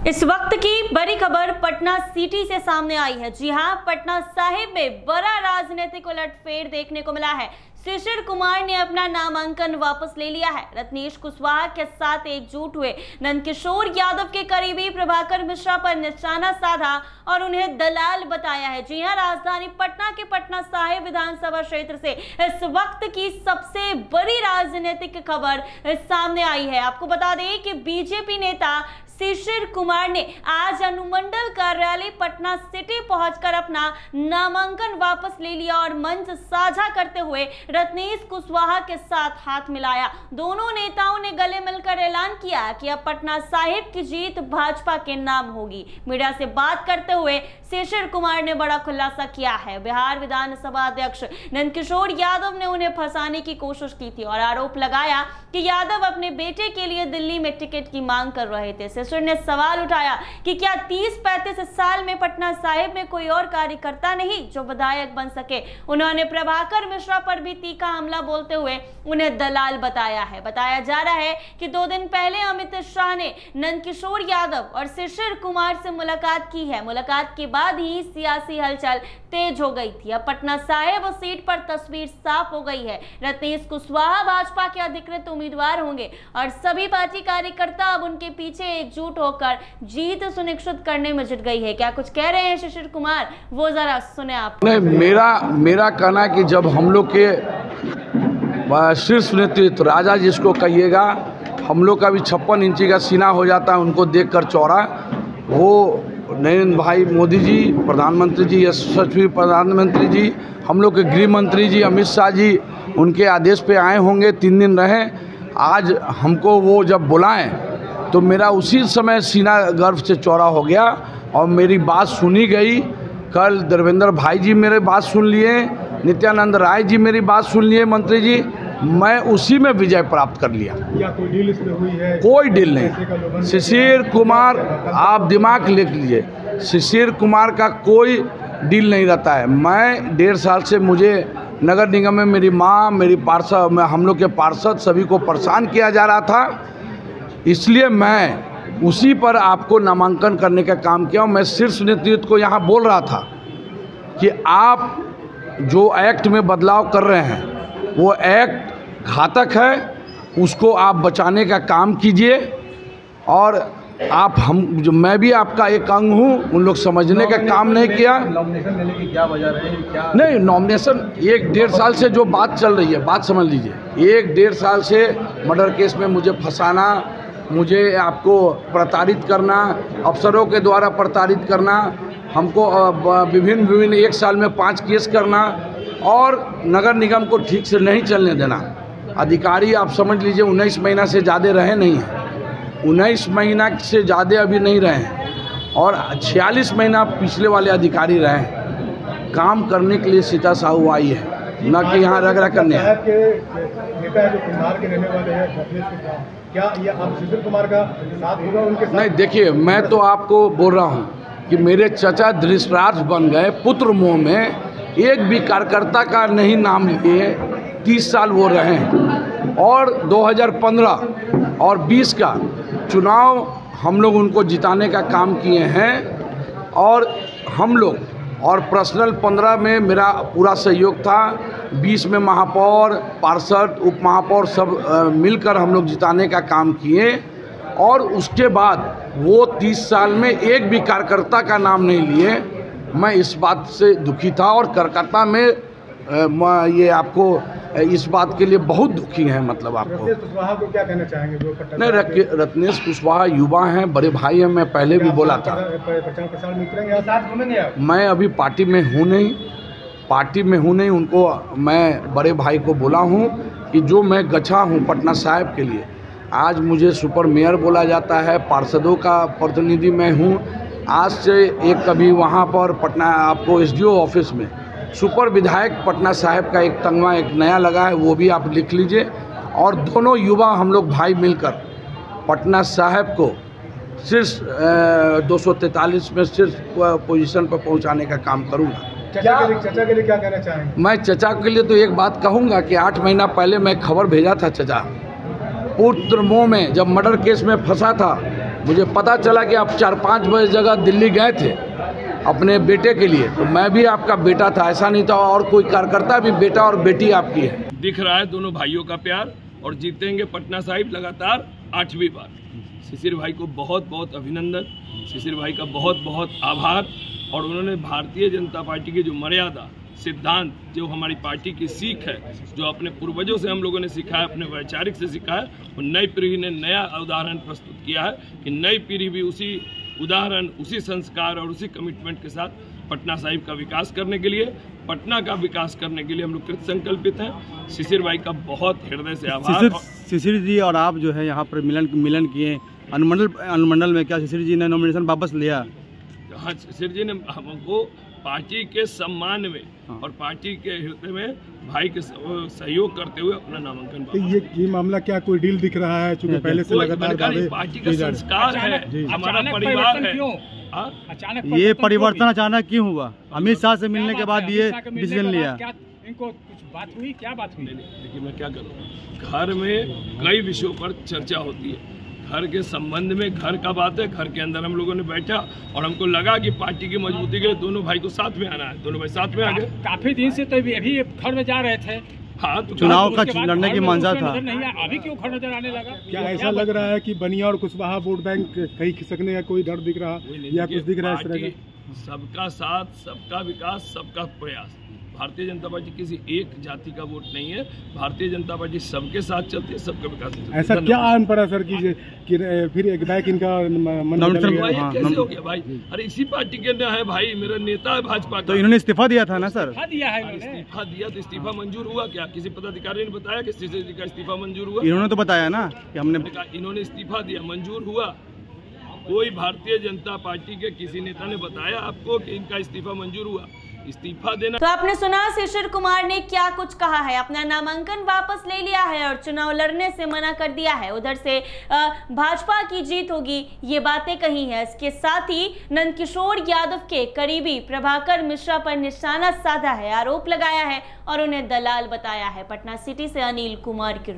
इस वक्त की बड़ी खबर पटना सिटी से सामने आई है। जी हां, पटना साहिब में बड़ा राजनीतिक उलटफेर देखने को मिला है। शिशिर कुमार ने अपना नामांकन वापस ले लिया है। रत्नेश कुशवाहा के साथ एकजुट हुए नंदकिशोर यादव के करीबी प्रभाकर मिश्रा पर निशाना साधा और उन्हें दलाल बताया है। जी हां, राजधानी पटना के पटना साहिब विधानसभा क्षेत्र से इस वक्त की सबसे बड़ी राजनीतिक खबर सामने आई है। आपको बता दें कि बीजेपी नेता शिशिर कुमार ने आज अनुमंडल कार्यालय पटना सिटी पहुंचकर अपना नामांकन वापस ले लिया और मंच साझा करते हुए रत्नेश कुशवाहा के साथ हाथ मिलाया। दोनों नेताओं ने गले मिलकर ऐलान किया कि अब पटना साहिब की जीत भाजपा के नाम होगी। मीडिया से बात करते हुए शिशिर कुमार ने बड़ा खुलासा किया है। बिहार विधानसभा अध्यक्ष नंदकिशोर यादव ने उन्हें फंसाने की कोशिश की थी और आरोप लगाया कि यादव अपने बेटे के लिए दिल्ली में टिकट की मांग कर रहे थे। शिशिर ने सवाल उठाया कि क्या 30-35 साल में पटना साहिब में कोई और कार्यकर्ता नहीं जो विधायक बन सके। उन्होंने प्रभाकर मिश्रा पर भी तीखा हमला बोलते हुए उन्हें दलाल बताया है। बताया जा रहा है कि 2 दिन पहले अमित शाह ने नंदकिशोर यादव और शिशिर कुमार से मुलाकात की है। मुलाकात के बाद ही सियासी हलचल तेज हो गई थी। अब पटना साहिब सीट पर तस्वीर साफ हो गई है। रत्नेश कुशवाहा भाजपा के अधिकृत उम्मीदवार होंगे और सभी पार्टी कार्यकर्ता अब उनके पीछे एकजुट होकर जीत सुनिश्चित करने में जुट गई है। क्या कुछ कह रहे हैं शिशिर कुमार, वो जरा सुने आप। नहीं, मेरा कहना है कि जब हम लोग के शीर्ष नेतृत्व राजा जिसको कहिएगा, हम लोग का भी 56 इंची का सीना हो जाता है उनको देखकर चौड़ा। वो नरेंद्र भाई मोदी जी, प्रधानमंत्री जी, यशस्वी प्रधानमंत्री जी, हम लोग के गृह मंत्री जी अमित शाह जी उनके आदेश पे आए होंगे, 3 दिन रहे। आज हमको वो जब बुलाएं तो मेरा उसी समय सीना गर्व से चौड़ा हो गया और मेरी बात सुनी गई। कल देवेंद्र भाई जी मेरे बात सुन लिए, नित्यानंद राय जी मेरी बात सुन लिए, मंत्री जी, मैं उसी में विजय प्राप्त कर लिया। या कोई डील इसमें हुई है? कोई डील नहीं। शिशिर कुमार, आप दिमाग लिख लीजिए, शिशिर कुमार का कोई डील नहीं रहता है। मैं 1.5 साल से मुझे नगर निगम में मेरी माँ, मेरी पार्षद, हम लोग के पार्षद सभी को परेशान किया जा रहा था, इसलिए मैं उसी पर आपको नामांकन करने का काम किया। मैं शीर्ष नेतृत्व को यहाँ बोल रहा था कि आप जो एक्ट में बदलाव कर रहे हैं वो एक्ट घातक है, उसको आप बचाने का काम कीजिए। और आप मैं भी आपका एक अंग हूँ, उन लोग समझने का काम नहीं किया। नॉमिनेशन लेने की क्या वजह रही? क्या नहीं, नॉमिनेशन 1-1.5 साल से जो बात चल रही है, बात समझ लीजिए, 1-1.5 साल से मर्डर केस में मुझे फंसाना, मुझे आपको प्रताड़ित करना, अफसरों के द्वारा प्रताड़ित करना, हमको विभिन्न 1 साल में 5 केस करना और नगर निगम को ठीक से नहीं चलने देना। अधिकारी आप समझ लीजिए 19 महीना से ज़्यादा रहे नहीं हैं, 19 महीना से ज़्यादा अभी नहीं रहे हैं और 46 महीना पिछले वाले अधिकारी रहे हैं। काम करने के लिए सीता साहू आई है, न कि यहाँ रगड़ा करने। नेता जो कुम्हार के रहने वाले हैं, क्या ये आप शिशिर कुमार का साथ होगा उनके साथ? नहीं, देखिए, मैं तो आपको बोल रहा हूँ कि मेरे चचा धृतराष्ट्र बन गए, पुत्र मोह में एक भी कार्यकर्ता का नहीं नाम लिए, 30 साल वो रहे हैं और 2015 और 20 का चुनाव हम लोग उनको जिताने का काम किए हैं। और हम लोग और पर्सनल 15 में मेरा पूरा सहयोग था, 20 में महापौर, पार्षद, उप महापौर सब मिलकर हम लोग जिताने का काम किए। और उसके बाद वो 30 साल में एक भी कार्यकर्ता का नाम नहीं लिए। मैं इस बात से दुखी था और कार्यकर्ता में ये आपको इस बात के लिए बहुत दुखी हैं। मतलब आपको रत्नेश कुशवाहा को क्या कहना चाहेंगे? जो नहीं, रत्नेश कुशवाहा युवा हैं, बड़े भाई हैं, मैं पहले भी बोला था। मैं अभी पार्टी में हूँ नहीं, उनको मैं बड़े भाई को बोला हूँ कि जो मैं गछा हूँ पटना साहिब के लिए, आज मुझे सुपर मेयर बोला जाता है, पार्षदों का प्रतिनिधि मैं हूँ। आज से एक कभी वहाँ पर पटना आपको SDO ऑफिस में सुपर विधायक पटना साहिब का एक तगमा एक नया लगा है, वो भी आप लिख लीजिए। और दोनों युवा हम लोग भाई मिलकर पटना साहिब को शीर्ष 243 में शीर्ष पोजीशन पर पहुंचाने का काम करूंगा। चचा के लिए क्या कहना चाहेंगे? मैं चचा के लिए तो एक बात कहूंगा कि 8 महीना पहले मैं खबर भेजा था, चचा पुत्र मोह में जब मर्डर केस में फंसा था मुझे पता चला कि आप 4-5 बजे जगह दिल्ली गए थे अपने बेटे के लिए, तो मैं भी आपका बेटा था, ऐसा नहीं था। और कोई कार्यकर्ता भी बेटा और बेटी आपकी है। दिख रहा है दोनों भाइयों का प्यार, और जीतेंगे पटना साहिब लगातार 8वीं बार। शिशिर भाई को बहुत बहुत अभिनंदन, शिशिर भाई का बहुत बहुत आभार। और उन्होंने भारतीय जनता पार्टी की जो मर्यादा, सिद्धांत, जो हमारी पार्टी की सीख है, जो अपने पूर्वजों से हम लोगों ने सीखा है, अपने वैचारिक से सीखा है, वो नई पीढ़ी ने नया उदाहरण प्रस्तुत किया है कि नई पीढ़ी भी उसी उदाहरण, उसी संस्कार और उसी कमिटमेंट के साथ पटना साहिब का विकास करने के लिए, पटना का विकास करने के लिए हम लोग कृत संकल्पित हैं। शिशिर भाई का बहुत हृदय से आभार। शिशिर जी और आप जो है यहाँ पर मिलन किए अनुमंडल में, क्या शिशिर जी ने नॉमिनेशन वापस लिया? हाँ, शिशिर जी ने हमको पार्टी के सम्मान में और पार्टी के हृदय में भाई के सहयोग करते हुए अपना नामांकन। तो ये मामला क्या कोई डील दिख रहा है? चूंकि पहले से लगातार पार्टी का संस्कार है, हमारा परिवार है। अचानक ये परिवर्तन अचानक क्यों हुआ? अमित शाह से मिलने के बाद ये डिसीजन लिया? इनको कुछ बात हुई? क्या बात हुई? देखिए, मैं क्या करूँ, घर में कई विषयों पर चर्चा होती है। घर के संबंध में घर का बात है, घर के अंदर हम लोगों ने बैठा और हमको लगा कि पार्टी की मजबूती के लिए दोनों भाई को साथ में आना है। दोनों भाई साथ में आ गए। काफी दिन से तो अभी घर में जा रहे थे। हाँ, तो चुनाव का लड़ने की मंशा था। अभी क्यों घर नजर आने लगा? क्या ऐसा लग रहा है कि बनिया और कुशवाहा वोट बैंक कहीं खिसकने का कोई डर दिख रहा या कुछ दिख रहा है इस तरह का? सबका साथ, सबका विकास, सबका प्रयास। भारतीय जनता पार्टी किसी एक जाति का वोट नहीं है। भारतीय जनता पार्टी सबके साथ चलती है, सबका विकास चलता है। ऐसा क्या आन पड़ा सर कि फिर एक बैक इनका कैसे हो गया भाई? अरे इसी पार्टी के ना है भाई, मेरा नेता है भाजपा का। तो इन्होंने इस्तीफा दिया था ना सर? इस्तीफा दिया तो इस्तीफा मंजूर हुआ क्या? किसी पदाधिकारी ने बताया कि शिशिर जी का इस्तीफा मंजूर हुआ? इन्होंने तो बताया ना कि हमने इन्होंने इस्तीफा दिया, मंजूर हुआ। कोई भारतीय जनता पार्टी के किसी नेता ने बताया आपको कि इनका इस्तीफा मंजूर हुआ? इस्तीफा देना। तो आपने सुना शिशिर कुमार ने क्या कुछ कहा है। अपना नामांकन वापस ले लिया है और चुनाव लड़ने से मना कर दिया है। उधर से भाजपा की जीत होगी, ये बातें कही है। इसके साथ ही नंदकिशोर यादव के करीबी प्रभाकर मिश्रा पर निशाना साधा है, आरोप लगाया है और उन्हें दलाल बताया है। पटना सिटी से अनिल कुमार की